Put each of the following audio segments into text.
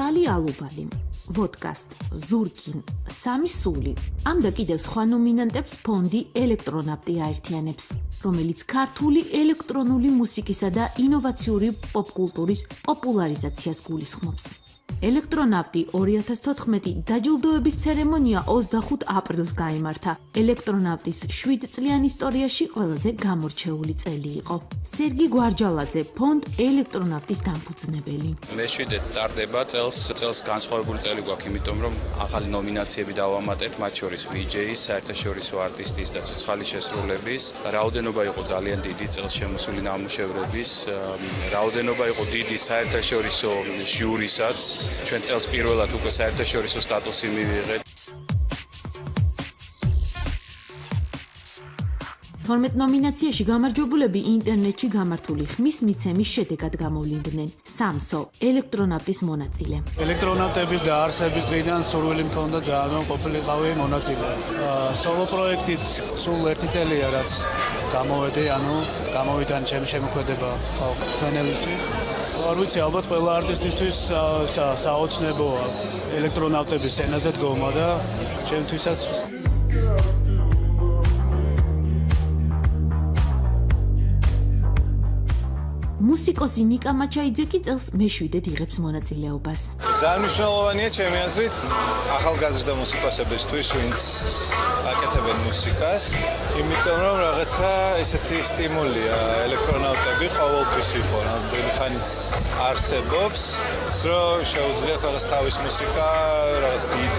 ბრალი ალუბალი, ვოდკასტ, ზურგინ, სამი სული. ამ და კიდევ სხვა ნომინანტებს ფონდი ელექტრონავტი აერთიანებს, რომელიც ქართული ელექტრონული მუსიკისა და ინოვაციური პოპკულტურის პოპულარიზაციას გულისხმობს. ელექტრონავტი 2014 დაჯილდოების ცერემონია 25 აპრილს გაიმართა. ელექტრონავტის 7 წლიან ისტორიაში ყველაზე გამორჩეული წელი იყო. სერგი გვარჯალაძე, ფონდ ელექტრონავტის დამფუძნებელი. მე-7 ტარდება წელს განსხვავებული წელი გვაქვს, იმიტომ რომ ახალი ნომინაციები დავამატებთ, მათ შორის VJ-ის, საერთაშორისო არტისტის და ცოცხალი შესრულების. რაოდენობა იყო ძალიან დიდი წელს შემოსული ნამუშევრების, რაოდენობა იყო დიდი საერთაშორისო ჟიურისაც. ჩვენ წელს პირველად უკვე საერთაშორისო სტატუსი მივიღეთ. 12 ნომინაციაში გამარჯვებულები ინტერნეტში გამართული ხმის მიცემის შედეგად გამოვლინდნენ. სამსო, ელექტრონავტის მონაწილე. ელექტრონავტების დაარსების დღიდან სურვილი მქონდა ძალიან ყოფილიყავი მონაწილე. სოლო პროექტით სულ 1 წელია რაც გამოვედი, გამოვიდა ჩემი შემოქმედება ხალხთანელისთვის. არ ვიცი, ალბათ ყველა არტისტისთვის საოცნებოა ელექტრონავტების სცენაზე დგომა და ჩემთვისაც მუსიკოსი ნიკა მაჩაიძე კი წელს მე-7-ად იღებს მონაწილეობას. ძალიან მნიშვნელოვანია ჩემი აზრით ახალგაზრდა მუსიკოსებისთვის, ვინც აკეთებენ მუსიკას, იმიტომ რომ რაღაცა ესეთი სტიმულია ელექტრონავტები ყოველთვის იყო, რამდენი ხანიც არსებობს, რომ შეუძლიათ რაღაც თავის მუსიკა, რაღაც დიდ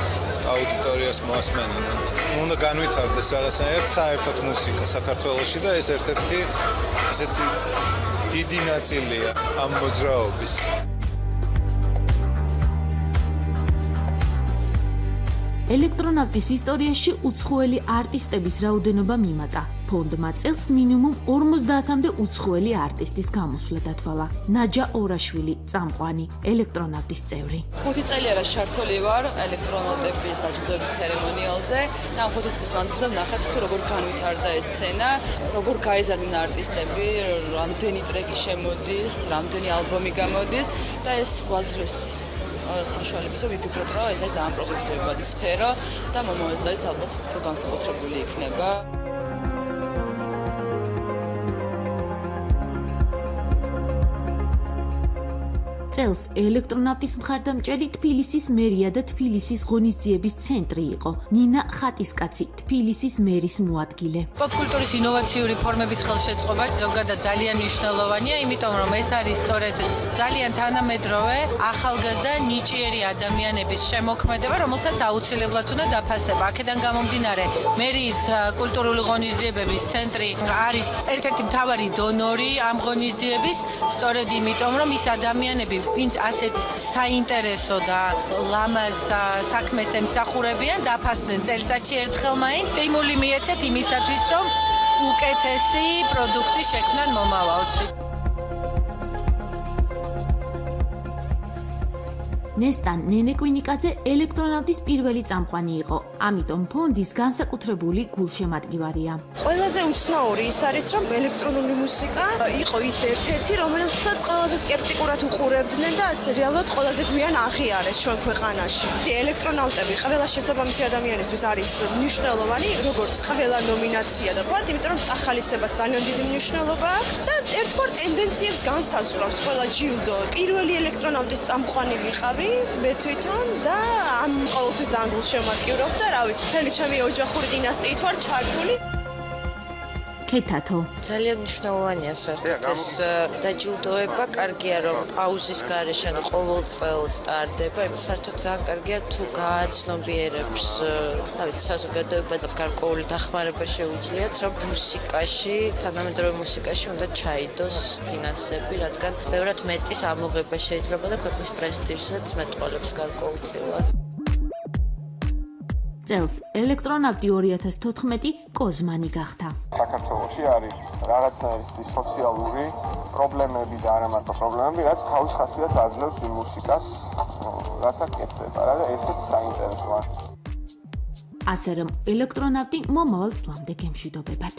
აუდიტორიას მოასმენონ. უნდა განვითარდეს რაღაცნაირად საერთოდ მუსიკა საქართველოში და ეს ერთ-ერთი ესეთი დიდი ნაწილია ამ მოძრაობის. ელექტრონავტის ისტორიაში უცხოელი არტისტების რაოდენობა მიმატა. ფონდმა წელს მინიმუმ 50-მდე უცხოელი არტისტის გამოსვლა დათვალა. ნაჯა ორაშვილი, წამყვანი, ელექტრონავტის წევრი. 5 წელია რა შართული ვარ ელექტრონავტების დაჯილდოების ცერემონიალზე და ამ 5 წლის მანძილზე ვნახეთ თუ როგორ განვითარდა ეს სცენა, როგორ გაიზარდნენ არტისტები, რამდენი ტრეკი შემოდის, რამდენი ალბომი გამოდის და ეს გვაძლევს საშუალებას, რომ ვიფიქროთ, რომ ეს არის ძალიან პროგრესირებადი სფერო და მომავალ წელს ალბათ უფრო განსაკუთრებული იქნება. წელს ელექტრონავტის მხარდამჭერი თბილისის მერია და თბილისის ღონისძიების ცენტრი იყო. ნინა ხატისკაცი, თბილისის მერის მოადგილე. პოპკულტურის ინოვაციური ფორმების ხელშეწყობა ზოგადად ძალიან მნიშვნელოვანია, იმიტომ რომ ეს არის სწორედ ძალიან თანამედროვე, ახალგაზრდა, ნიჭიერი ადამიანების შემოქმედება, რომელსაც აუცილებლად უნდა დაფასება. აქედან გამომდინარე, მერიის კულტურული ღონისძიებების ცენტრი არის ერთ-ერთი მთავარი დონორი ამ ღონისძიების, სწორედ იმიტომ რომ ის ადამიანები ვინც ასეთ საინტერესო და ლამაზ საქმეს ემსახურებიან, დაფასდნენ წელიწადში ერთხელ მაინც, სტიმული მიეცეთ იმისათვის, რომ უკეთესი პროდუქტი შექმნან მომავალში. ნესტან ნენეკვინიკაძე ელექტრონავტის პირველი წამყვანი იყო, ამიტომ ფონდის განსაკუთრებული გულშემატკივარია. ყველაზე უცნაური ის არის, რომ ელექტრონული მუსიკა იყო ის ერთ-ერთი, რომელსაც ყველაზე სკეპტიკურად უყურებდნენ და რეალურად ყველაზე გვიან აღიარეს ჩვენ ქვეყანაში. ელექტრონავტები ყველა შესაბამისი ადამიანისთვის არის მნიშვნელოვანი, როგორც ყველა ნომინაცია და ვთქვათ, იმიტომ რომ წახალისებას ძალიან დიდი მნიშვნელობა აქვს და ერთგვარ ტენდენციებს განსაზღვრავს ყველა ჯილდო. პირველი ელექტრონავტის წამყვანი ვიყავი მე თვითონ და ამ ყოველთვის ძალიან გულშემატკივრობ და რა ვიცი, მთელი ჩემი ოჯახური დინასტიით ვარ ჩართული. კეთათო. ძალიან მნიშვნელოვანია საერთოდ ეს დაჯილდოება, კარგია რომ პაუზის გარეშე ყოველ წელს სტარდება, იმის საერთოდ ძალიან კარგია თუ გააცნობიერებს, რა ვიცი, საზოგადოებად გარკვეული დახმარება შეუძლიათ, რომ მუსიკაში, თანამედროვე მუსიკაში უნდა ჩაიდოს ფინანსები, რადგან ბევრად მეტის ამოღება შეიძლება და ქვეყნის პრესტიჟსაც მეტყველებს გარკვეულწილად. წელს ელექტრონავტი 2014 კოზმანი გახდა. საქართველოში არის რაღაცნაირი სოციალური პრობლემები და არა მარტო პრობლემები, რაც თავის ხასიათს აძლევს იმ მუსიკას, რასაც კეთდება, რა და ესეც საინტერესოა. ასე რომ ელექტრონავტი მომავალ წლამდე გემშვიდობებად.